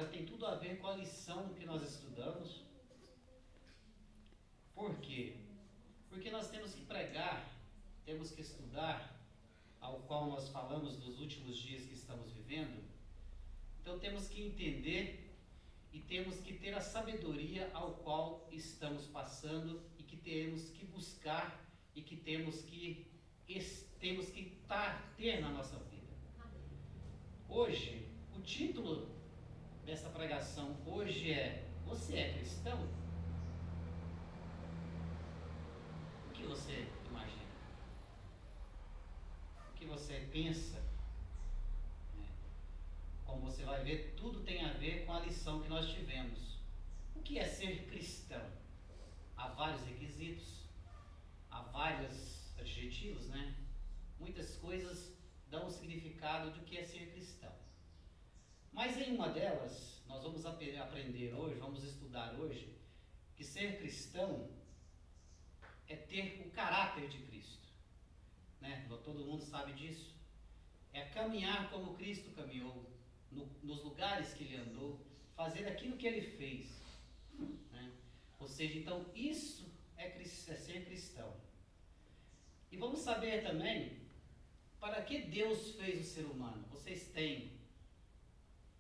agora tem tudo a ver com a lição que nós estudamos. Por quê? Porque nós temos que pregar, temos que estudar, ao qual nós falamos dos últimos dias que estamos vivendo. Então temos que entender e temos que ter a sabedoria ao qual estamos passando e que temos que buscar e que temos que ter na nossa vida. Hoje, o título dessa pregação hoje é: você é cristão? O que você imagina? O que você pensa? Como você vai ver, tudo tem a ver com a lição que nós tivemos. O que é ser cristão? Há vários requisitos, há vários adjetivos, né? Muitas coisas dão o significado do que é ser cristão. Mas em uma delas, nós vamos aprender hoje, vamos estudar hoje, que ser cristão é ter o caráter de Cristo. Né? Todo mundo sabe disso. É caminhar como Cristo caminhou, nos lugares que ele andou, fazer aquilo que ele fez. Né? Ou seja, então isso é ser cristão. E vamos saber também para que Deus fez o ser humano. Vocês têm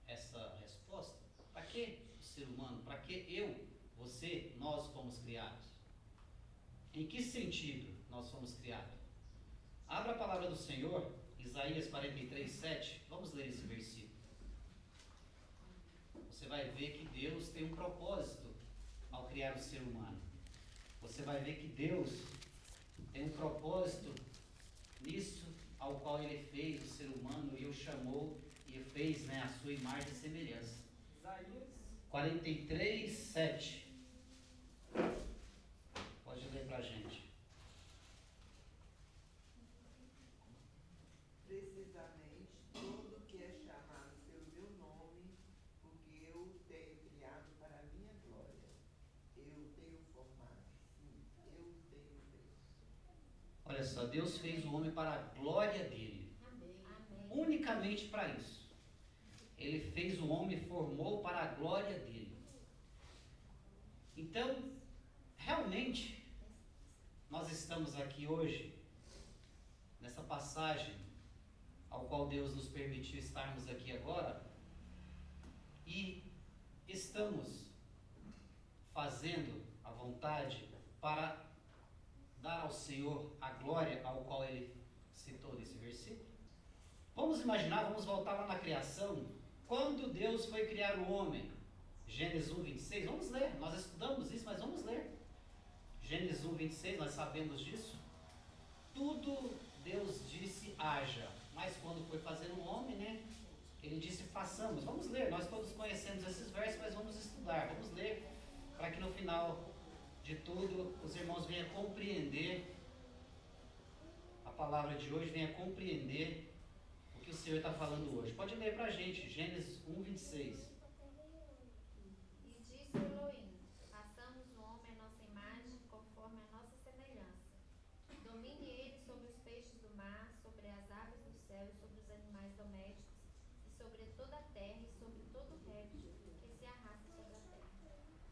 essa resposta? Para que o ser humano? Para que eu, você, nós fomos criados? Em que sentido nós fomos criados? Abra a palavra do Senhor, Isaías 43, 7. Vamos ler esse versículo. Você vai ver que Deus tem um propósito ao criar o ser humano. Você vai ver que Deus tem um propósito nisso ao qual Ele fez o ser humano e o chamou e fez, né, a sua imagem e semelhança. Isaías 43, 7. Pode ler para a gente. Precisamente tudo que é chamado pelo meu nome, porque eu o tenho criado para a minha glória. Eu o tenho formado, sim, eu o tenho feito. Olha só, Deus fez o homem para a glória dele. Amém. Unicamente para isso. Ele fez o homem e formou para a glória dele. Então, realmente, nós estamos aqui hoje, nessa passagem, ao qual Deus nos permitiu estarmos aqui agora, e estamos fazendo a vontade para dar ao Senhor a glória ao qual Ele citou nesse versículo. Vamos imaginar, vamos voltar lá na criação, quando Deus foi criar o homem. Gênesis 1, 26, vamos ler, nós estudamos isso, mas vamos ler. Gênesis 1, 26, nós sabemos disso. Tudo Deus disse haja, mas quando foi fazer um homem, né, Ele disse façamos. Vamos ler, nós todos conhecemos esses versos, mas vamos estudar, vamos ler, para que no final de tudo os irmãos venham compreender a palavra de hoje, venham compreender o que o Senhor está falando hoje. Pode ler para a gente, Gênesis 1, 26. E disse Elohim: façamos o homem à nossa imagem, conforme a nossa semelhança. Domine ele sobre os peixes do mar, sobre as aves do céu e sobre os animais domésticos, e sobre toda a terra e sobre todo réptil que se arrasta sobre a terra.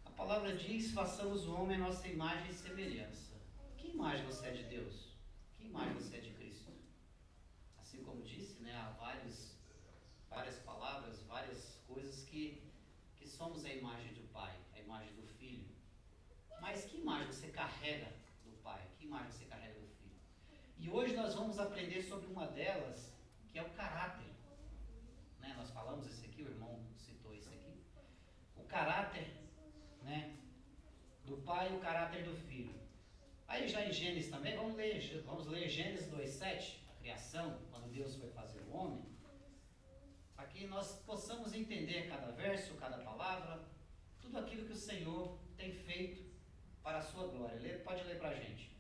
A palavra diz, façamos o homem à nossa imagem e semelhança. Que imagem você é de Deus? Que imagem você é de Cristo? Assim como disse, né, há várias palavras, várias coisas que somos a imagem do Pai, a imagem do Filho. Mas que imagem você carrega do Pai? Que imagem você carrega do Filho? E hoje nós vamos aprender sobre uma delas, que é o caráter. Né? Nós falamos isso aqui, o irmão citou isso aqui. O caráter, né, do Pai e o caráter do Filho. Aí já em Gênesis também, vamos ler Gênesis 2:7, a criação, quando Deus foi fazer o homem, para que nós possamos entender cada verso, cada palavra, tudo aquilo que o Senhor tem feito para a sua glória. Pode ler para a gente.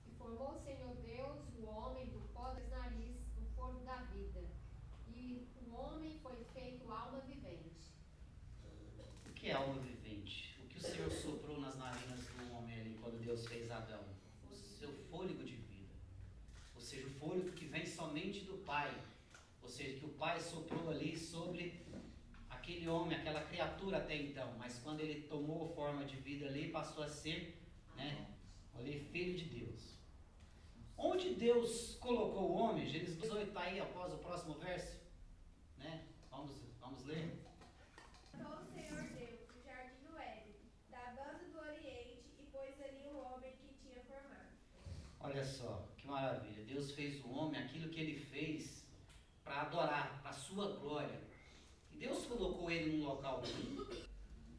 E formou o Senhor Deus o homem do pó das narizes, do forno da vida. E o homem foi feito alma vivente. O que é alma vivente? O que o Senhor soprou nas narinas do homem ali quando Deus fez Adão? O seu fôlego de vida. Ou seja, o fôlego que vem somente do Pai. Ou seja, que o Pai soprou ali sobre aquele homem, aquela criatura até então, mas quando ele tomou forma de vida ali, passou a ser, né, ali, filho de Deus. Onde Deus colocou o homem? Gênesis 18 está aí após o próximo verso, né? Vamos ler. Plantou o Senhor Deus o jardim do Éden, da banda do Oriente, e pôs ali o homem que tinha formado. Olha só, que maravilha. Deus fez o homem aquilo que ele fez para adorar, para a sua glória. E Deus colocou ele num local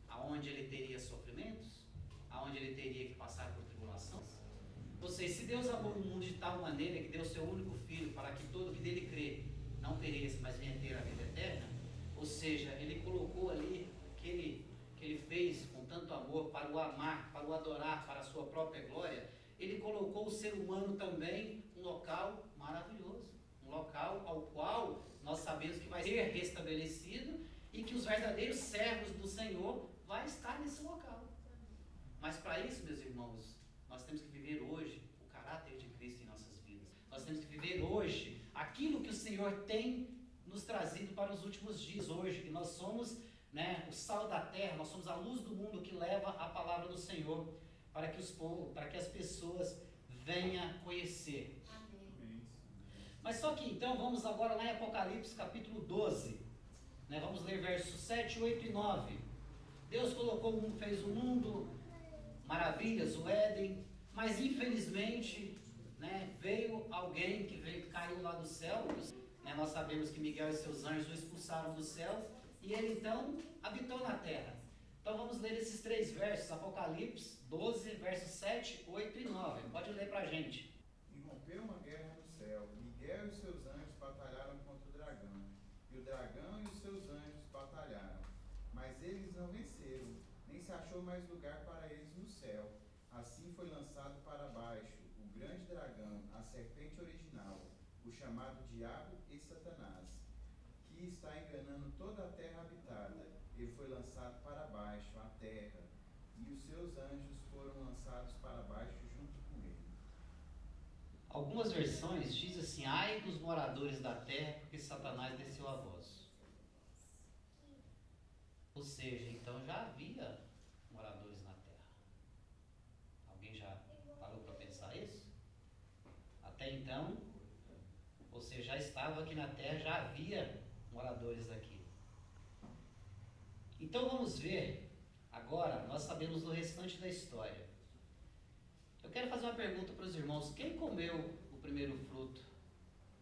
aonde ele teria sofrimentos, aonde ele teria que passar por tribulações. Ou seja, se Deus amou o mundo de tal maneira que deu seu único filho para que todo que dele crê não pereça, mas venha ter a vida eterna, ou seja, ele colocou ali que ele fez com tanto amor para o amar, para o adorar, para a sua própria glória. Ele colocou o ser humano também num local maravilhoso, um local ao qual nós sabemos que vai ser restabelecido e que os verdadeiros servos do Senhor vão estar nesse local. Mas para isso, meus irmãos, nós temos que viver hoje o caráter de Cristo em nossas vidas. Nós temos que viver hoje aquilo que o Senhor tem nos trazido para os últimos dias. Hoje, que nós somos, né, o sal da terra, nós somos a luz do mundo que leva a palavra do Senhor para que as pessoas venham conhecer. Amém. Mas só que então, vamos agora lá em Apocalipse capítulo 12. Né, vamos ler versos 7, 8 e 9. Deus fez o mundo, maravilhas, o Éden, mas infelizmente, né, veio alguém caiu lá do céu, né, nós sabemos que Miguel e seus anjos o expulsaram do céu, e ele então habitou na terra. Então vamos ler esses 3 versos, Apocalipse 12, versos 7, 8 e 9. Pode ler pra gente. Irrompeu uma guerra no céu, Miguel e seus anjos batalharam contra o dragão, e o dragão e os seus anjos batalharam, mas eles não venceram, nem se achou mais lugar para eles no céu. Assim foi lançado para baixo o grande dragão, a serpente original, o chamado Diabo e Satanás, que está enganando toda a terra habitada. Ele foi lançado para baixo, a terra, e os seus anjos foram lançados para baixo junto com ele. Algumas versões dizem assim: ai dos moradores da terra, porque Satanás desceu a voz. Ou seja, então já havia moradores na terra. Alguém já parou para pensar isso? Até então, ou seja, já estava aqui na terra, já havia moradores aqui. Então vamos ver, agora nós sabemos o restante da história. Eu quero fazer uma pergunta para os irmãos: quem comeu o primeiro fruto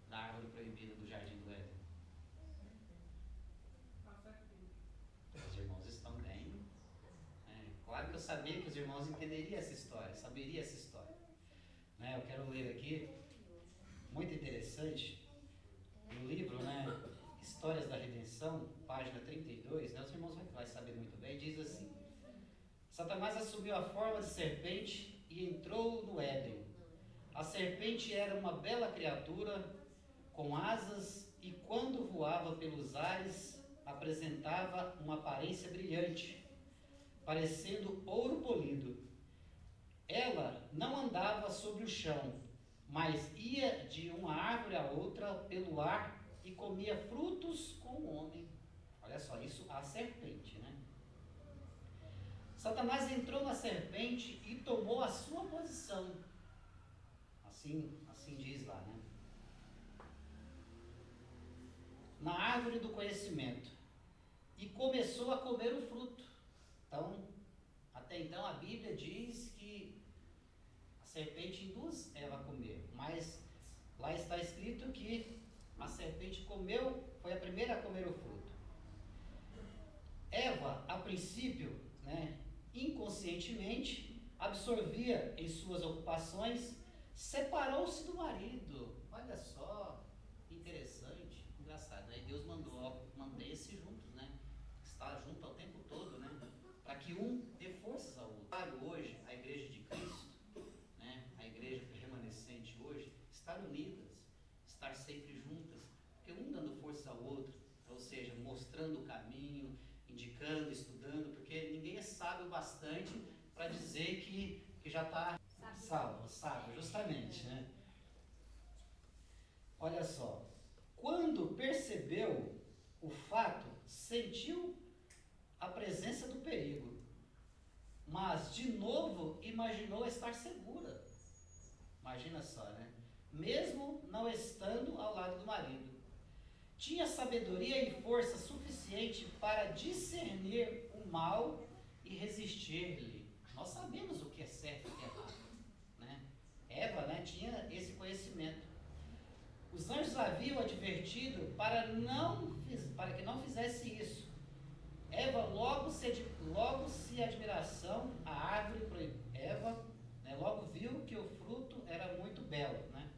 da árvore proibida do Jardim do Éden? Os irmãos estão bem. Claro que eu sabia que os irmãos entenderiam essa história, saberiam essa história. Né? Eu quero ler aqui, muito interessante, no livro, né, Histórias da Redenção, página 32, né, os irmãos vão saber muito bem, diz assim: Satanás assumiu a forma de serpente e entrou no Éden. A serpente era uma bela criatura com asas e quando voava pelos ares apresentava uma aparência brilhante, parecendo ouro polido. Ela não andava sobre o chão, mas ia de uma árvore a outra pelo ar e comia frutos com o homem. Olha só, isso a serpente, né? Satanás entrou na serpente e tomou a sua posição. Assim diz lá, né? Na árvore do conhecimento. E começou a comer o fruto. Então, até então a Bíblia diz que a serpente induz Eva a comer. Mas lá está escrito que a serpente comeu, foi a primeira a comer o fruto. Eva, a princípio, né, inconscientemente, absorvia em suas ocupações, separou-se do marido. Olha só, interessante, engraçado. Aí Deus mandou, manter-se juntos, né? Estar junto ao tempo todo, né? Para que um dê forças ao outro. Hoje, a igreja de Cristo, né, a igreja remanescente hoje, estar unidas, estar sempre juntas, porque um dando força ao outro, ou seja, mostrando o caminho, indicando, estudando, porque ninguém é sábio bastante para dizer que já está sábio, justamente, né? Olha só, quando percebeu o fato, sentiu a presença do perigo, mas de novo imaginou estar segura. Imagina só, né? Mesmo não estando ao lado do marido. Tinha sabedoria e força suficiente para discernir o mal e resistir-lhe. Nós sabemos o que é certo e o que é errado, né? Eva, né, tinha esse conhecimento. Os anjos haviam advertido para que não fizesse isso. Eva logo se admiração à árvore proibida. Eva, né, logo viu que o fruto era muito belo, né?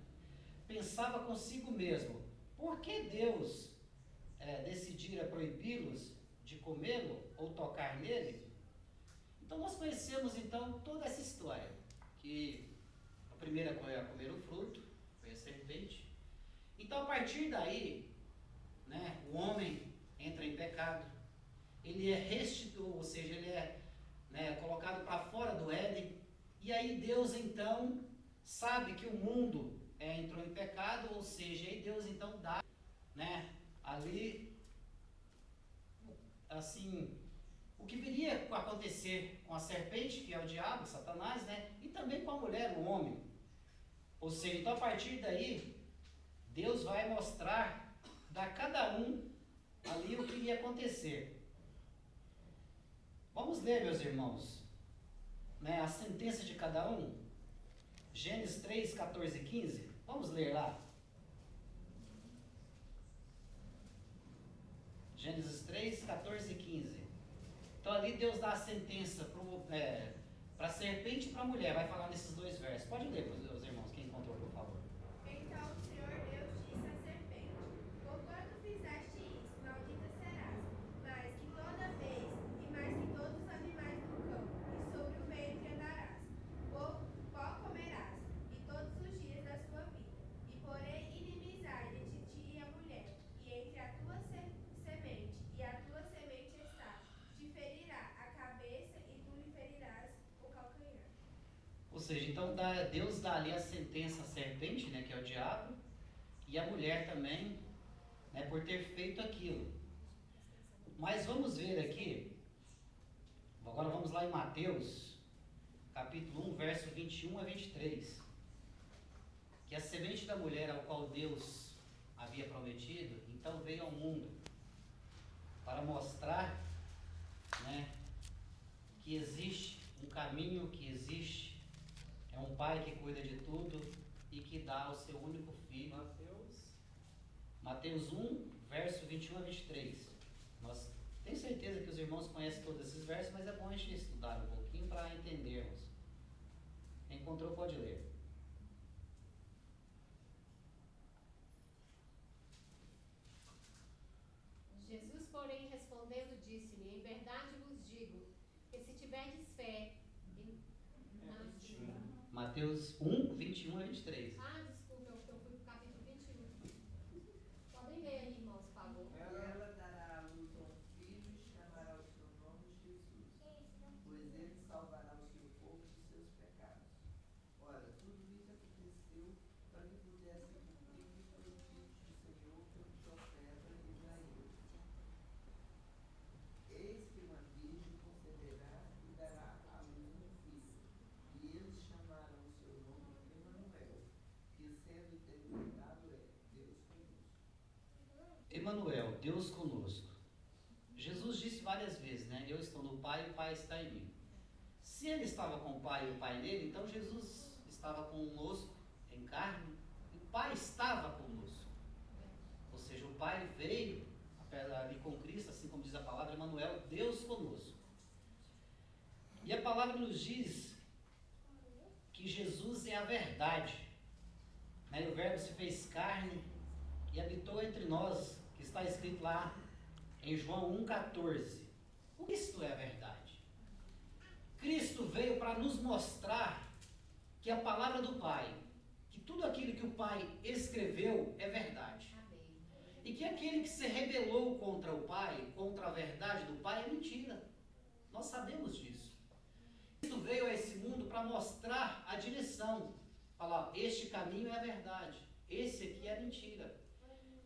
Pensava consigo mesmo: por que Deus decidira proibi-los de comê-lo ou tocar nele? Então nós conhecemos então toda essa história, que a primeira a comer o fruto foi a serpente. Então a partir daí, né, o homem entra em pecado, ele é restituído, ou seja, ele é, né, colocado para fora do Éden, e aí Deus então sabe que o mundo entrou em pecado, ou seja, aí Deus então dá, né, ali, assim, o que viria a acontecer com a serpente, que é o diabo, Satanás, né, e também com a mulher, o homem. Ou seja, então a partir daí, Deus vai mostrar a cada um ali o que iria acontecer. Vamos ler, meus irmãos, né, a sentença de cada um. Gênesis 3, 14 e 15. Vamos ler lá. Gênesis 3, 14 e 15. Então ali Deus dá a sentença para a serpente e para a mulher. Vai falar nesses dois versos. Pode ler, meus irmãos, quem encontrou, por favor. Então o Senhor Deus disse à serpente: porquanto fizeste isso, maldita serás, mais que toda vez, e mais que todos os animais do campo, e sobre o ventre andarás, pó comerás, e todos os dias da sua vida. E porém inimizade entre ti e a mulher, e entre a tua semente e a tua semente está, te ferirá a cabeça, e tu lhe ferirás o calcanhar. Ou seja, então Deus dá ali a sentença à serpente, né, que é o diabo, e a mulher também, né, por ter feito aquilo. Mas vamos ver aqui, agora vamos lá em Mateus, capítulo 1, verso 21 a 23, que a semente da mulher ao qual Deus havia prometido, então veio ao mundo para mostrar, né, que existe um caminho, que existe um pai que cuida de tudo e que dá o seu único filho. Mateus 1, verso 21 a 23. Tenho certeza que os irmãos conhecem todos esses versos, mas é bom a gente estudar um pouquinho para entendermos. Quem encontrou pode ler. Jesus, porém, respondendo, disse-lhe: em verdade vos digo, que se tiverdes fé Mateus 1, 21 a 23. Desculpa, eu fui para o capítulo 21. Podem ler aí, irmãos, por favor. Ela dará à luz a um filho e chamará o seu nome Jesus, pois ele salvará o seu povo de seus pecados. Ora, tudo isso aconteceu para que pudesse cumprir o que foi dito do Senhor pelo profeta Isaías. Eis que uma virgem conceberá e dará à luz um filho, e eles chamarão o seu nome Emanuel, que sendo interpretado é Deus conosco. Emanuel, Deus conosco. Jesus disse várias vezes, né? Eu estou no Pai e o Pai está em mim. Se ele estava com o Pai e o Pai nele, então Jesus estava conosco em carne e o Pai estava conosco. Ou seja, o Pai veio ali com Cristo, assim como diz a palavra, Emanuel, Deus conosco. E a palavra nos diz que Jesus é a verdade, né? O Verbo se fez carne e habitou entre nós, que está escrito lá em João 1,14. Cristo é a verdade. Cristo veio para nos mostrar que a palavra do Pai, que tudo aquilo que o Pai escreveu é verdade. E que aquele que se rebelou contra o Pai, contra a verdade do Pai, é mentira. Nós sabemos disso. Cristo veio a esse mundo para mostrar a direção. Falar, este caminho é a verdade, esse aqui é a mentira.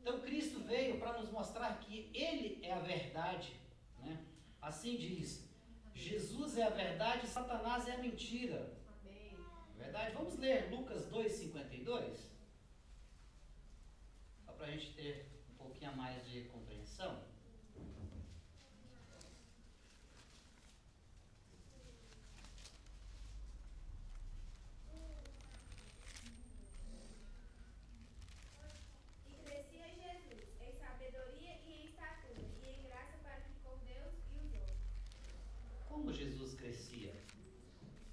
Então Cristo veio para nos mostrar que Ele é a verdade, né? Assim diz, Jesus é a verdade, Satanás é a mentira. Amém. Verdade? Vamos ler Lucas 2,52, só para a gente ter um pouquinho a mais de compreensão. E crescia Jesus em sabedoria e em estatura, e em graça para que com Deus e os homens. Como Jesus crescia?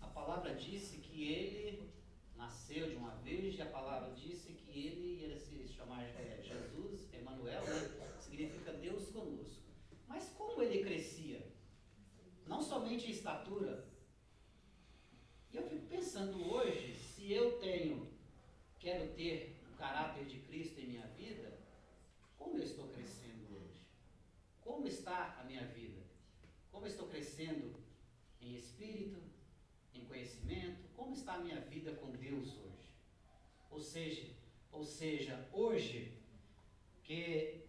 A palavra disse que ele nasceu de uma virgem, a palavra disse que ele ia se chamar Jesus, Emanuel, né? Significa Deus conosco. Mas como ele crescia? Não somente em estatura. E eu fico pensando hoje, se eu quero ter o caráter de Cristo em minha vida, como eu estou crescendo hoje? Como está a minha vida? Como eu estou crescendo em espírito, em conhecimento? Como está a minha vida com Deus hoje? Ou seja, hoje, que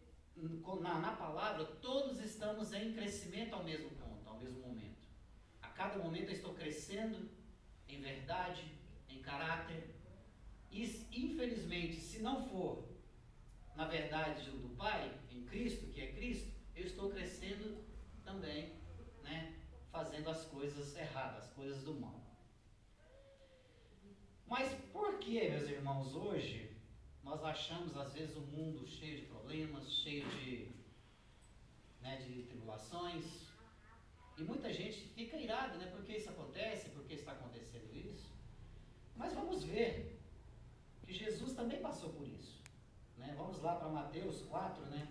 na palavra todos estamos em crescimento ao mesmo ponto, ao mesmo momento. A cada momento eu estou crescendo em verdade, em caráter. E infelizmente, se não for na verdade do Pai, em Cristo, que é Cristo, eu estou crescendo também, né? Fazendo as coisas erradas, as coisas do mal. Mas por que, meus irmãos, hoje nós achamos às vezes o mundo cheio de problemas, cheio de tribulações, e muita gente fica irada, né? Por que isso acontece? Por que está acontecendo isso? Mas vamos ver que Jesus também passou por isso, né? Vamos lá para Mateus 4, né?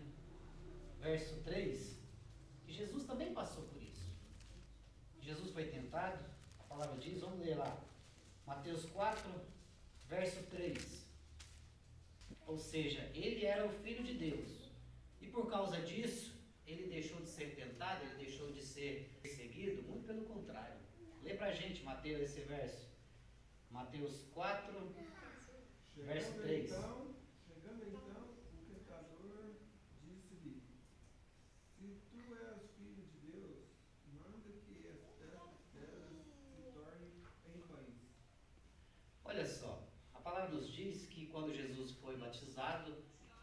Verso 3, que Jesus também passou por isso. Jesus foi tentado, a palavra diz, vamos ler lá, Mateus 4, verso 3. Ou seja, ele era o Filho de Deus, e por causa disso, ele deixou de ser tentado, ele deixou de ser perseguido, muito pelo contrário. Lê pra gente, Mateus, esse verso. Mateus 4, verso 3. Chegando então, o tentador disse-lhe: Se tu és filho de Deus, manda que estas pedras se tornem em pães. Olha só, a palavra nos diz que quando Jesus foi batizado,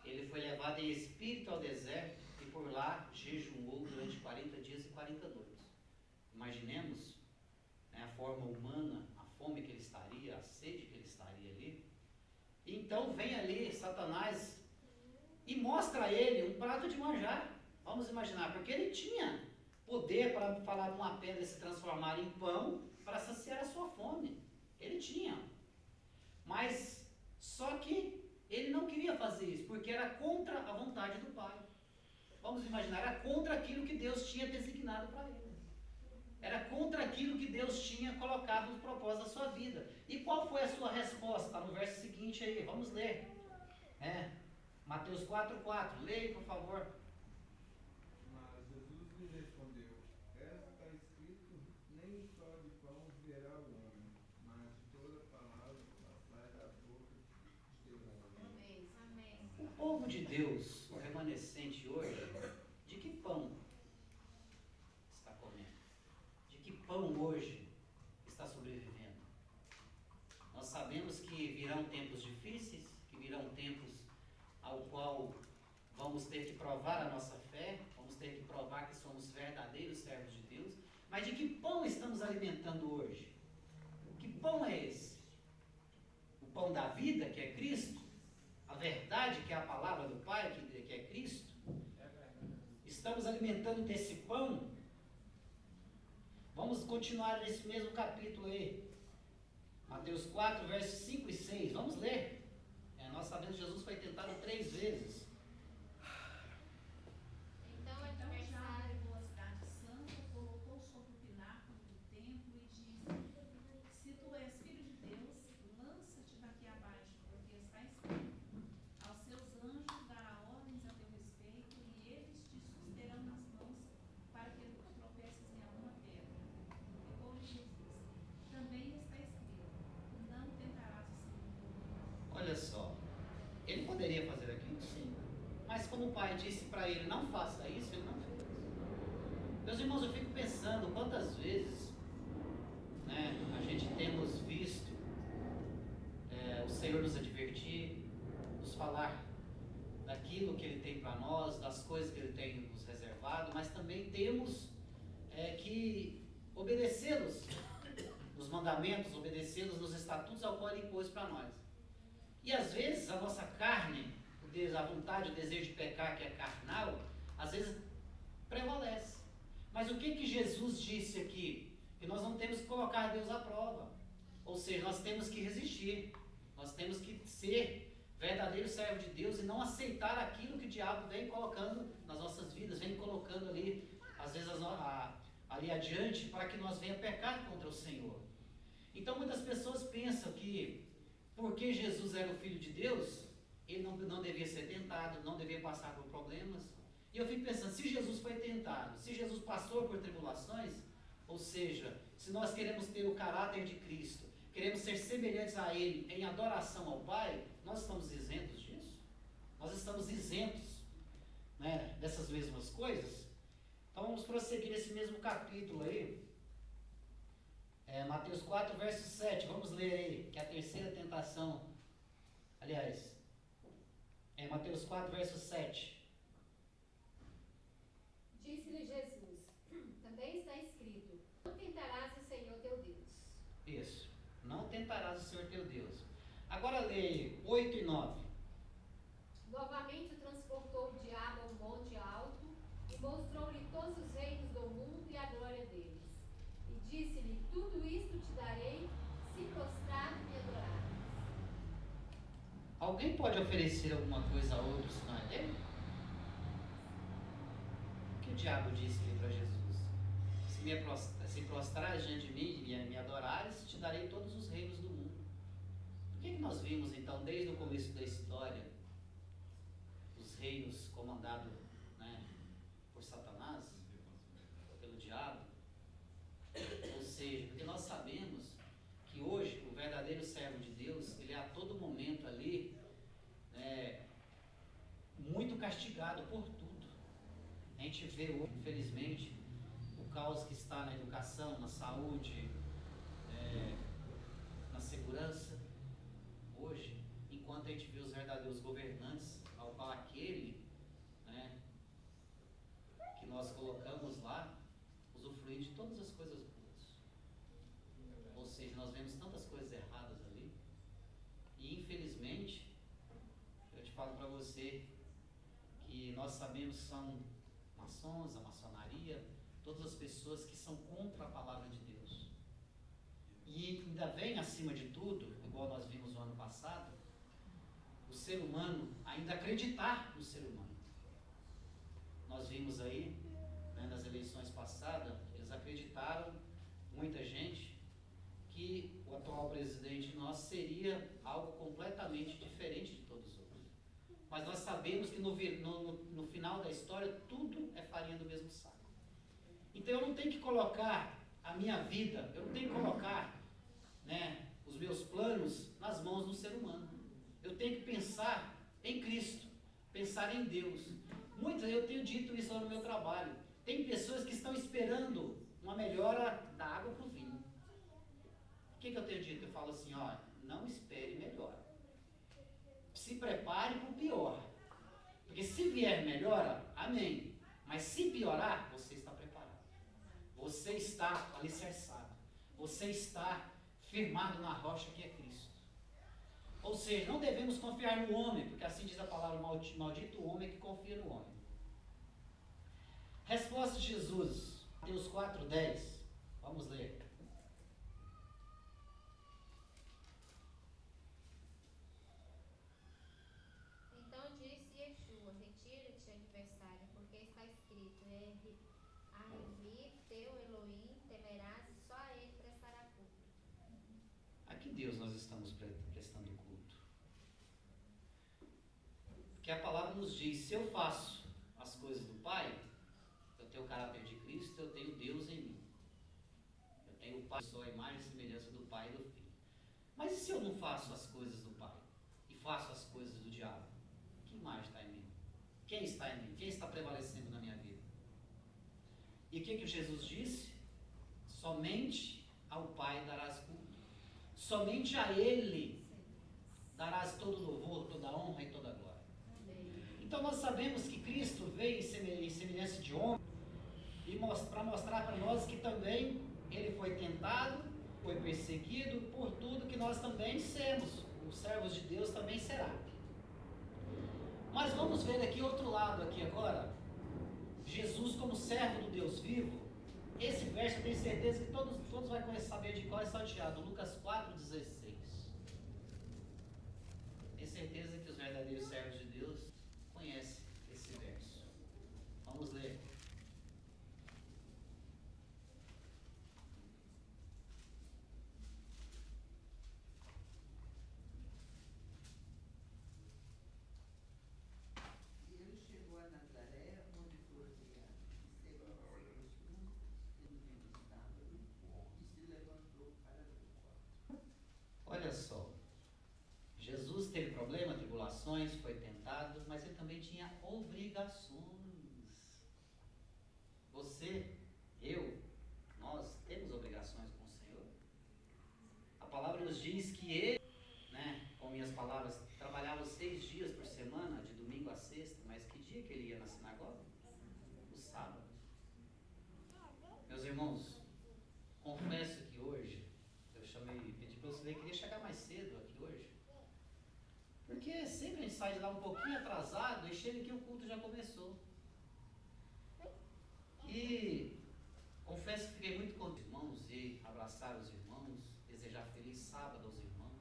ele foi levado em espírito ao deserto e por lá jejuou durante 40 dias e 40 noites. Imaginemos, né, a forma humana, a fome que ele estaria, a sede que ele estaria ali. Então vem ali Satanás e mostra a ele um prato de manjar. Vamos imaginar, porque ele tinha poder para falar de uma pedra se transformar em pão para saciar a sua fome. Ele tinha. Mas só que ele não queria fazer isso, porque era contra a vontade do Pai. Vamos imaginar, era contra aquilo que Deus tinha designado para ele. Era contra aquilo que Deus tinha colocado no propósito da sua vida. E qual foi a sua resposta? Está no verso seguinte aí, vamos ler. Mateus 4,4. Leia, por favor. Mas Jesus lhe respondeu: Está escrito, nem só de pão viverá o homem, mas de toda palavra que sai da boca de Deus. Amém. Amém. O povo de Deus, o remanescente hoje, de que pão está comendo? De que pão hoje está sobrevivendo? Nós sabemos que virão tempos difíceis, que virão tempos ao qual vamos ter que provar a nossa fé, vamos ter que provar que somos verdadeiros servos de Deus, mas de que pão estamos alimentando hoje? Que pão é esse? O pão da vida, que é Cristo? A verdade, que é a palavra do Pai, que é Cristo? Estamos alimentando desse pão? Vamos continuar nesse mesmo capítulo aí. Mateus 4, versos 5 e 6. Vamos ler. Nós sabemos que Jesus foi tentado 3 vezes. Então o Então já adversário levou a cidade santa, colocou sobre o pináculo do templo e disse: Se tu és filho de Deus, lança-te daqui abaixo, porque está escrito: Aos seus anjos dará ordens a teu respeito, e eles te susterão nas mãos, para que não tropeces em alguma pedra. Replicou-lhe Jesus: Também está escrito: Não tentarás o Senhor. Olha só. Ele poderia fazer aquilo? Sim. pai disse para ele, não faça isso, ele não fez. Meus irmãos, eu fico pensando quantas vezes, né, a gente temos visto o Senhor nos advertir, nos falar daquilo que Ele tem para nós, das coisas que Ele tem nos reservado, mas também temos que obedecê-los nos mandamentos, obedecê-los nos estatutos ao qual Ele impôs para nós. E às vezes a nossa carne, a vontade, o desejo de pecar, que é carnal, às vezes prevalece. Mas o que Jesus disse aqui? Que nós não temos que colocar Deus à prova. Ou seja, nós temos que resistir. Nós temos que ser verdadeiro servo de Deus e não aceitar aquilo que o diabo vem colocando nas nossas vidas, vem colocando ali, às vezes ali adiante, para que nós venhamos pecar contra o Senhor. Então muitas pessoas pensam que porque Jesus era o Filho de Deus, ele não devia ser tentado, não devia passar por problemas. E eu fico pensando, se Jesus foi tentado, se Jesus passou por tribulações, ou seja, se nós queremos ter o caráter de Cristo, queremos ser semelhantes a Ele em adoração ao Pai, nós estamos isentos disso? Nós estamos isentos, né, dessas mesmas coisas? Então vamos prosseguir nesse mesmo capítulo aí. Mateus 4, verso 7, vamos ler aí, que é a terceira tentação. Aliás, Mateus 4, verso 7. Disse-lhe Jesus, também está escrito, não tentarás o Senhor teu Deus. Isso, não tentarás o Senhor teu Deus. Agora leia 8 e 9. Novamente o transportou o diabo a um monte alto e mostrou-lhe todos os reinos do mundo e a glória deles. E disse-lhe, tudo isto te darei, se prostrado me adorares. Alguém pode oferecer alguma coisa a outro se não é dele? O que o diabo disse-lhe para Jesus? Se prostrares diante de mim e me adorares, te darei todos os reinos do mundo. O que nós vimos então desde o começo da história? Os reinos comandados, né, por Satanás, pelo diabo. Ou seja, porque nós sabemos que hoje o verdadeiro servo de Deus, ele é a todo momento ali muito castigado por tudo. A gente vê hoje, infelizmente, o caos que está na educação, na saúde, na segurança. Hoje, enquanto a gente vê os verdadeiros governantes, ao qual aquele, né, que nós colocamos lá, usufruir de todas as coisas boas. Ou seja, nós vemos tantas coisas erradas ali. E infelizmente, eu te falo para você que nós sabemos que são maçons, a maçonaria, todas as pessoas que são contra a palavra de Deus. E ainda vem acima de tudo, igual nós vimos no ano passado, o ser humano ainda acreditar no ser humano. Nós vimos aí, né, nas eleições passadas, eles acreditaram, muita gente, que o atual presidente nosso seria algo completamente diferente de todos os outros. Mas nós sabemos que no final da história tudo é farinha do mesmo saco. Então eu não tenho que colocar a minha vida, eu não tenho que colocar, né, os meus planos nas mãos do ser humano. Eu tenho que pensar em Cristo, pensar em Deus. Eu tenho dito isso lá no meu trabalho. Tem pessoas que estão esperando uma melhora da água para o vinho. O que eu tenho dito? Eu falo assim, ó, não espere melhora. Se prepare para o pior. Porque se vier melhora, amém. Mas se piorar, você está preparado. Você está alicerçado. Você está firmado na rocha que é Cristo. Ou seja, não devemos confiar no homem, porque assim diz a palavra, maldito o homem que confia no homem. Resposta de Jesus, Mateus 4:10. Vamos ler. Então disse Yeshua, retira-te, adversário, porque está escrito, Ahi teu Elohim temerás e só a ele prestará culto. A que Deus nós estamos prestando culto? Porque a palavra nos diz, se eu faço as coisas do Pai, eu tenho o caráter de Cristo, eu tenho Deus em mim. Eu tenho o Pai, eu sou a imagem e semelhança do Pai e do Filho. Mas e se eu não faço as coisas do Pai? E faço as coisas do diabo? Que imagem está em mim? Quem está em mim? Quem está prevalecendo na minha vida? E o que Jesus disse? Somente ao Pai darás culto. Somente a Ele darás todo louvor, toda honra e toda glória. Então nós sabemos que Cristo veio em semelhança de homem e para mostrar para nós que também Ele foi tentado, foi perseguido por tudo que nós também sermos. Os servos de Deus também será. Mas vamos ver aqui outro lado aqui agora. Jesus como servo do Deus vivo. Esse verso eu tenho certeza que todos vão saber de qual é salteado. Lucas 4,16. Tenho certeza que os verdadeiros servos de Deus conhecem esse verso. Vamos ler. E ele chegou a Nazaré, onde foi criado, e segundo seus costumes, tendo vindo sábado, e se levantou para ver o corpo. Olha só. Jesus teve problema, tribulações, foi tentado, mas ele também tinha obrigações. Você, eu, nós temos obrigações com o Senhor. A palavra nos diz que ele, com minhas palavras, trabalhava 6 dias por semana, de domingo a sexta, mas que dia que ele ia na sinagoga? No sábado. Meus irmãos, confesso que hoje, pedi para você ver que queria chegar mais cedo aqui hoje. Porque sempre a gente sai de lá um pouquinho atrasado e chega aqui o culto já começou. E confesso que fiquei muito contente, irmãos, e abraçar os irmãos, desejar feliz sábado aos irmãos.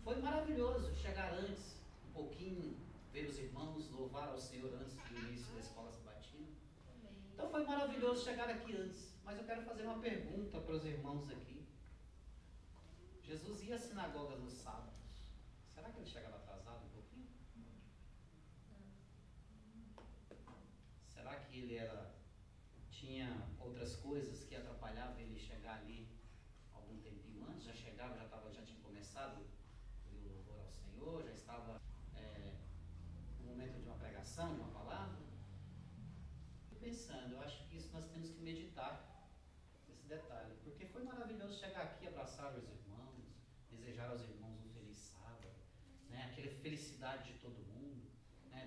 Foi maravilhoso chegar antes, um pouquinho, ver os irmãos, louvar ao Senhor antes do início da escola sabatina. Então foi maravilhoso chegar aqui antes. Mas eu quero fazer uma pergunta para os irmãos aqui. Jesus ia às sinagogas nos sábados. Será que ele chegava atrasado um pouquinho? Será que ele tinha outras coisas que atrapalhavam ele chegar ali algum tempinho antes? Já chegava, já tinha começado o louvor ao Senhor, já estava no momento de uma pregação, de uma palavra? Estou pensando, eu acho que isso nós temos que meditar, esse detalhe, porque foi maravilhoso chegar aqui, abraçar os irmãos, desejar aos irmãos um feliz sábado, aquela felicidade de todo mundo,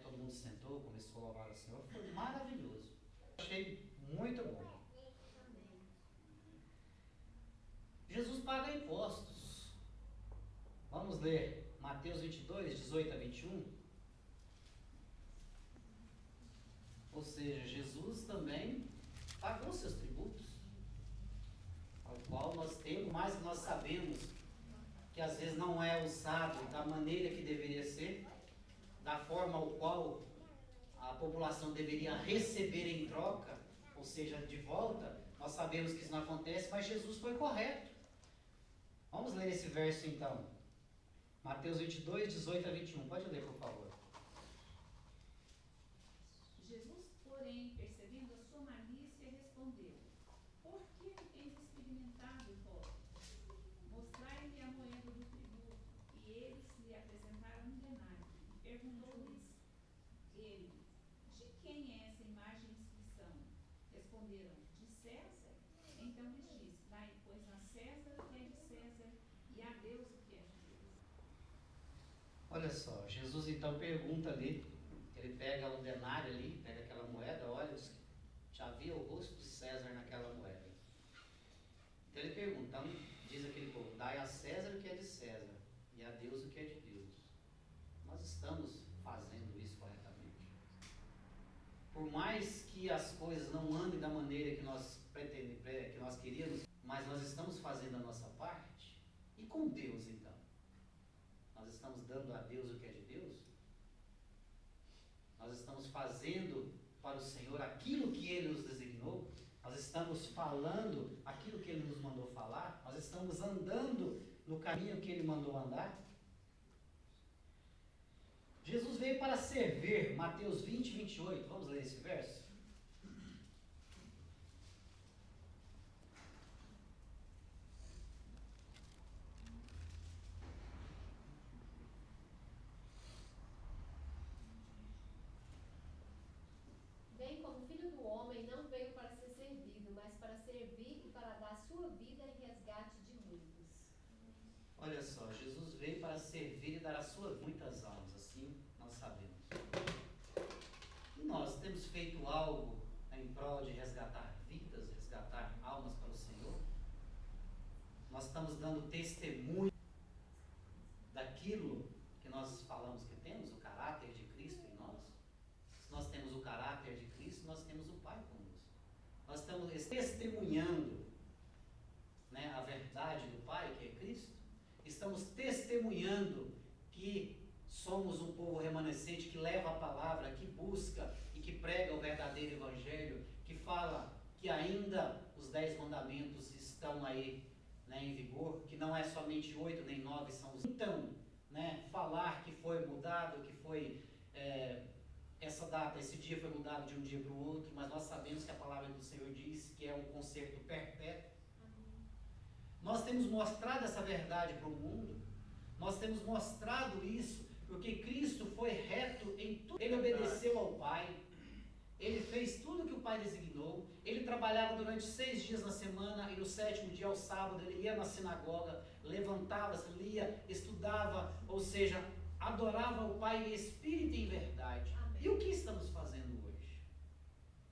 todo mundo sentou, começou a louvar o Senhor, foi maravilhoso. Achei muito bom. Jesus paga impostos. Vamos ler Mateus 22, 18 a 21. Ou seja, Jesus também pagou seus tributos, ao qual nós temos, mas nós sabemos que às vezes não é usado da maneira que deveria ser, da forma ao qual a população deveria receber em troca, ou seja, de volta. Nós sabemos que isso não acontece, mas Jesus foi correto. Vamos ler esse verso então. Mateus 22, 18 a 21. Pode ler, por favor. Jesus, porém, percebendo a sua malícia, respondeu: Por que me tens experimentado, hipócritas? Mostrai-lhe a moeda do tributo. E eles lhe apresentaram um denário. E perguntou-lhes ele: De quem é essa imagem e inscrição? Responderam: De César. Então lhes disse: Dai, pois, a César o que é de César, e a Deus o que é de Deus. Olha só, Jesus então pergunta ali, ele pega um denário ali, pega aquela moeda, olha, já havia o rosto de César naquela moeda. Então ele pergunta, então diz aquele povo: dai a César o que é de César e a Deus o que é de Deus. Nós estamos fazendo isso corretamente? Por mais que as coisas não andem da maneira que nós que nós queríamos, mas nós estamos fazendo a nossa parte. E com Deus então? Nós estamos dando a Deus o que é de Deus? Nós estamos fazendo para o Senhor aquilo que Ele nos designou? Nós estamos falando aquilo que Ele nos mandou falar? Nós estamos andando no caminho que Ele mandou andar? Jesus veio para servir. Mateus 20, 28. Vamos ler esse verso? sua vida em resgate de muitos. Olha só, Jesus veio para servir e dar a sua vida a muitas almas, assim nós sabemos. E nós temos feito algo em prol de resgatar vidas, resgatar almas para o Senhor? Nós estamos dando testemunho daquilo que nós falamos que temos, o caráter de Cristo em nós? Se nós temos o caráter de Cristo, nós temos o Pai conosco. Nós estamos testemunhando, né, a verdade do Pai, que é Cristo. Estamos testemunhando que somos um povo remanescente que leva a palavra, que busca e que prega o verdadeiro evangelho, que fala que ainda os 10 mandamentos estão aí, né, em vigor, que não é somente 8 nem 9, são os... Então, né, falar que foi mudado, que foi essa data, esse dia foi mudado de um dia para o outro, mas nós sabemos que a palavra do Senhor diz que é um concerto perpétuo. Nós temos mostrado essa verdade para o mundo, nós temos mostrado isso, porque Cristo foi reto em tudo. Ele obedeceu ao Pai, ele fez tudo que o Pai designou, ele trabalhava durante 6 dias na semana, e no 7º dia, ao sábado, ele ia na sinagoga, levantava-se, lia, estudava, ou seja, adorava o Pai em espírito e em verdade. Amém. E o que estamos fazendo hoje?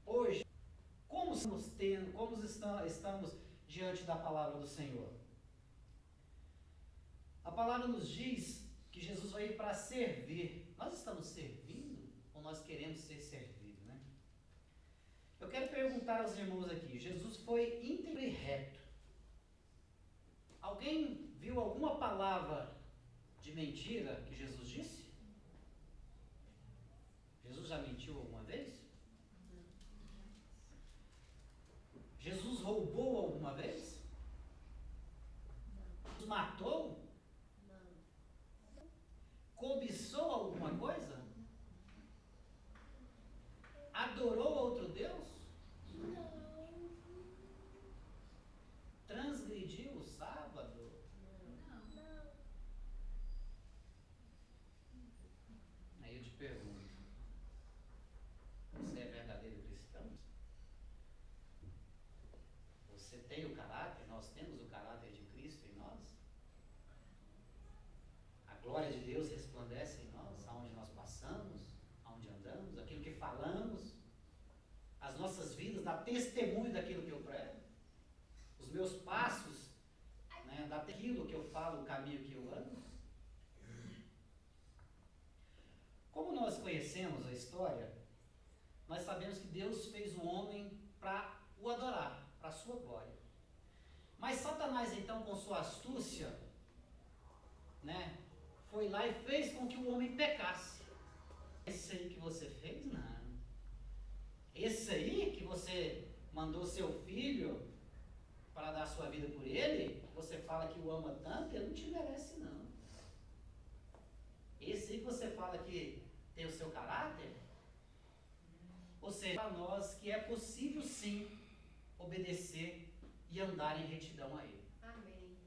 Hoje, como estamos diante da palavra do Senhor? A palavra nos diz que Jesus veio para servir. Nós estamos servindo ou nós queremos ser servidos, né? Eu quero perguntar aos irmãos aqui, Jesus foi íntegro e reto. Alguém viu alguma palavra de mentira que Jesus disse? Jesus já mentiu alguma vez? Jesus roubou alguma vez? Jesus matou? Cobiçou alguma coisa? Adorou outro Deus? Transgrediu o sábado? Aí eu te pergunto, você é verdadeiro cristão? Você tem o caráter? Nós temos o caráter de Cristo em nós? A glória de Deus resplandece em nós, aonde nós passamos, aonde andamos, aquilo que falamos, as nossas vidas dá testemunho daquilo que eu prego, os meus passos, né, daquilo que eu falo, o caminho que eu ando. Como nós conhecemos a história, nós sabemos que Deus fez o homem para o adorar, para a sua glória. Mas Satanás, então, com sua astúcia, né, foi lá e fez com que o homem pecasse. Esse aí que você fez? Não. Esse aí que você mandou seu filho para dar sua vida por ele, você fala que o ama tanto, ele não te merece, não. Esse aí que você fala que tem o seu caráter, ou seja, para nós que é possível sim obedecer e andar em retidão a ele. Amém.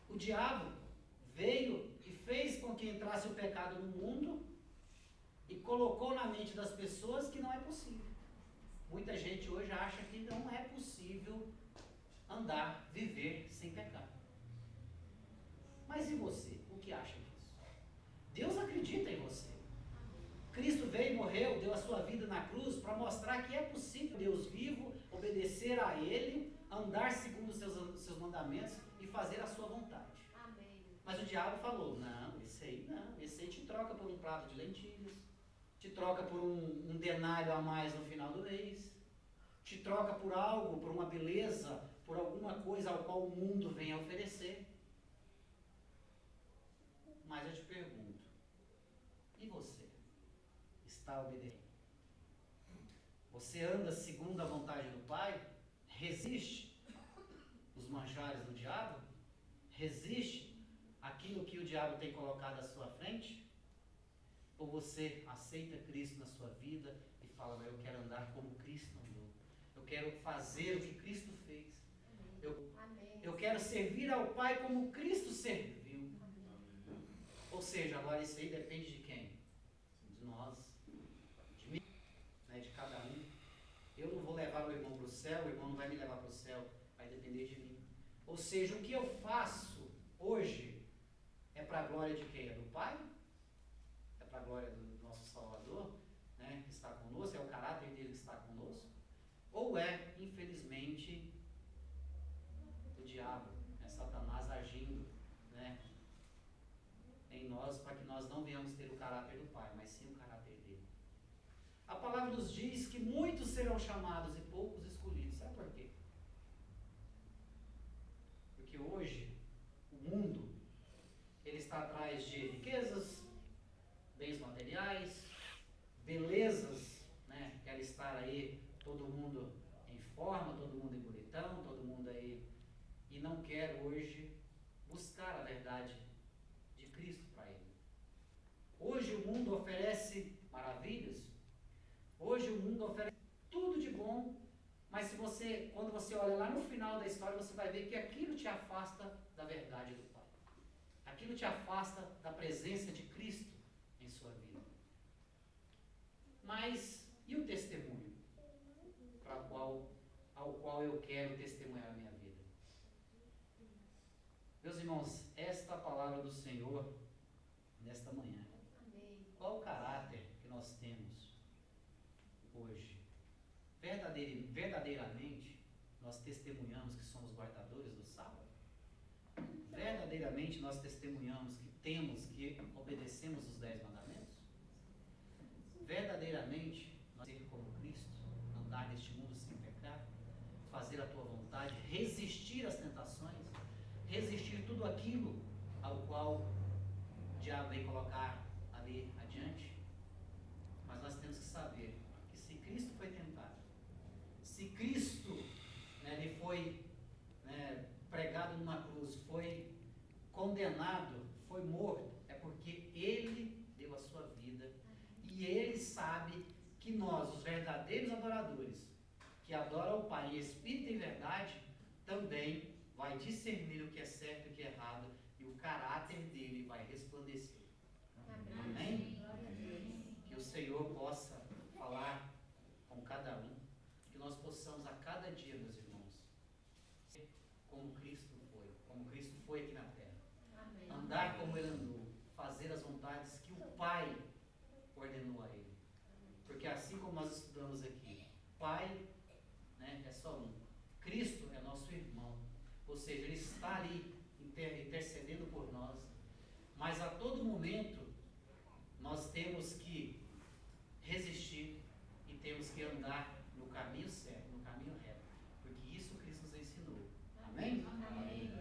O diabo veio e fez com que entrasse o pecado no mundo e colocou na mente das pessoas que não é possível. Muita gente hoje acha que não é possível andar, viver sem pecar. Mas e você? O que acha disso? Deus acredita em você. Cristo veio e morreu, deu a sua vida na cruz para mostrar que é possível Deus vivo, obedecer a Ele, andar segundo os seus mandamentos e fazer a sua vontade. Amém. Mas o diabo falou, não, esse aí te troca por um prato de lentilhas, te troca por um denário a mais no final do mês, te troca por algo, por uma beleza, por alguma coisa ao qual o mundo vem a oferecer. Mas eu te pergunto, e você? Está obedecendo? Você anda segundo a vontade do Pai? Resiste os manjares do diabo? Resiste aquilo que o diabo tem colocado à sua frente? Ou você aceita Cristo na sua vida e fala, eu quero andar como Cristo andou. Eu quero fazer o que Cristo fez. Eu quero servir ao Pai como Cristo serviu. Ou seja, agora isso aí depende de quem? De nós. De mim, né, de cada um. Eu não vou levar o irmão para o céu, o irmão não vai me levar para o céu. Vai depender de mim. Ou seja, o que eu faço hoje é para a glória de quem? É do Pai? É para a glória do nosso Salvador, né, que está conosco? É o caráter dele que está conosco? Ou é, infelizmente, o diabo, é Satanás agindo, né, em nós para que nós não venhamos ter o caráter do Pai, mas sim o caráter dele? A palavra nos diz que muitos serão chamados e poucos escolhidos. Sabe por quê? Porque hoje o mundo ele está atrás de riquezas, bens materiais, belezas, né? Quer estar aí todo mundo em forma, todo mundo em bonitão, todo mundo aí, e não quer hoje buscar a verdade de Cristo para ele. Hoje o mundo oferece maravilhas, hoje o mundo oferece tudo de bom, mas quando você olha lá no final da história, você vai ver que aquilo te afasta da verdade do Pai. Aquilo te afasta da presença de Cristo em sua vida. Mas, e o testemunho? Ao qual eu quero testemunhar a minha vida? Meus irmãos, esta é a palavra do Senhor nesta manhã. Qual o caráter que nós temos hoje? Verdadeiramente, nós testemunhamos que somos guardadores do sábado? Verdadeiramente, nós testemunhamos que obedecemos os 10 mandamentos? Verdadeiramente, nós ser como Cristo, andar neste mundo sem pecado, fazer a tua vontade, resistir às tentações, resistir tudo aquilo ao qual o diabo vem colocar ali adiante? Mas nós temos que saber que se Cristo foi tentado, se Cristo, né, ele foi, né, pregado numa cruz, foi condenado, foi morto, é porque ele deu a sua vida e ele sabe que nós, os verdadeiros adoradores, que adoram o Pai em espírito e verdade, também vai discernir o que é certo e o que é errado, e o caráter dele vai resplandecer. Amém? Que o Senhor possa falar com cada um, que nós possamos a cada dia, meus irmãos, ser como Cristo foi aqui na terra. Amém. Andar como ele andou, fazer as vontades que o Pai ordenou a ele. Porque assim como nós estudamos aqui, Pai, né, é só um. Cristo é nosso irmão. Ou seja, ele está ali intercedendo por nós. Mas a todo momento nós temos que resistir e temos que andar no caminho certo, no caminho reto. Porque isso Cristo nos ensinou. Amém? Amém.